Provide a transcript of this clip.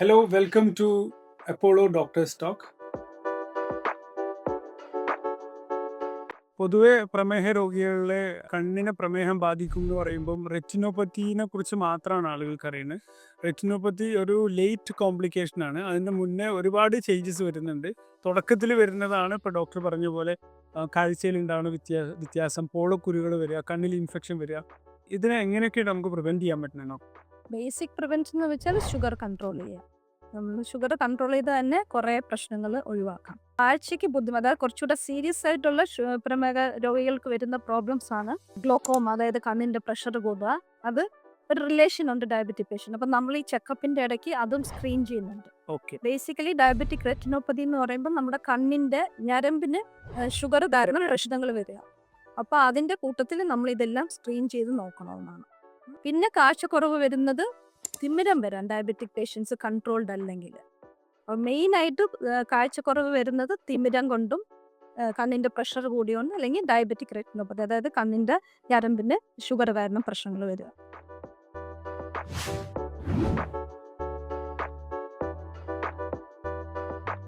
Hello, welcome to Apollo Doctors Talk. പൊതുവെ പ്രമേഹ രോഗികളിലെ കണ്ണിനെ പ്രമേഹം ബാധിക്കും എന്ന് പറയുമ്പം റെറ്റിനോപ്പത്തിനെ കുറിച്ച് മാത്രമാണ് ആളുകൾക്ക് അറിയുന്നത്. റെറ്റിനോപ്പത്തി ഒരു ലേറ്റ് കോംപ്ലിക്കേഷൻ ആണ്. അതിന് മുന്നേ ഒരുപാട് ചേഞ്ചസ് വരുന്നുണ്ട്. തുടക്കത്തിൽ വരുന്നതാണ് ഇപ്പോൾ ഡോക്ടർ പറഞ്ഞ പോലെ കാഴ്ചയിൽ ഉണ്ടാകുന്ന വ്യത്യാസം, പോളക്കുരുകൾ വരിക, കണ്ണിൽ ഇൻഫെക്ഷൻ വരിക. ഇതിനെ എങ്ങനെയൊക്കെയാണ് നമുക്ക് പ്രിവെൻറ്റ് ചെയ്യാൻ പറ്റുന്നോ? ബേസിക് പ്രിവെൻഷൻ എന്ന് വെച്ചാൽ ഷുഗർ കൺട്രോൾ ചെയ്യുക. നമ്മൾ ഷുഗർ കൺട്രോൾ ചെയ്ത് തന്നെ കുറേ പ്രശ്നങ്ങൾ ഒഴിവാക്കാം. കാഴ്ചയ്ക്ക് ബുദ്ധിമുട്ട്, അതായത് കുറച്ചുകൂടെ സീരിയസ് ആയിട്ടുള്ള പ്രമേഹ രോഗികൾക്ക് വരുന്ന പ്രോബ്ലംസ് ആണ് ഗ്ലോക്കോമ, അതായത് കണ്ണിന്റെ പ്രഷർ കൂടുക. അത് ഒരു റിലേഷൻ ഉണ്ട് ഡയബറ്റിക് പേഷ്യൻ്റ്. അപ്പം നമ്മൾ ഈ ചെക്കപ്പിന്റെ ഇടയ്ക്ക് അതും സ്ക്രീൻ ചെയ്യുന്നുണ്ട്. ഓക്കെ. ബേസിക്കലി ഡയബറ്റിക് റെറ്റിനോപ്പതി എന്ന് പറയുമ്പോൾ നമ്മുടെ കണ്ണിന്റെ ഞരമ്പിന് ഷുഗർ ധാരണ പ്രശ്നങ്ങൾ വരിക. അപ്പോൾ അതിന്റെ കൂട്ടത്തിൽ നമ്മൾ ഇതെല്ലാം സ്ക്രീൻ ചെയ്ത് നോക്കണമെന്നാണ്. പിന്നെ കാഴ്ചക്കുറവ് വരുന്നത് തിമിരം വരാൻ ഡയബറ്റിക് പേഷ്യൻസ് കൺട്രോൾഡ് അല്ലെങ്കിൽ. മെയിനായിട്ട് കാഴ്ചക്കുറവ് വരുന്നത് തിമിരം കൊണ്ടും കണ്ണിന്റെ പ്രഷർ കൂടിയോണ്ട് അല്ലെങ്കിൽ ഡയബറ്റിക് റെറ്റിനോപ്പതി, അതായത് കണ്ണിന്റെ ഞരമ്പിന് ഷുഗർ കാരണം പ്രശ്നങ്ങൾ വരിക.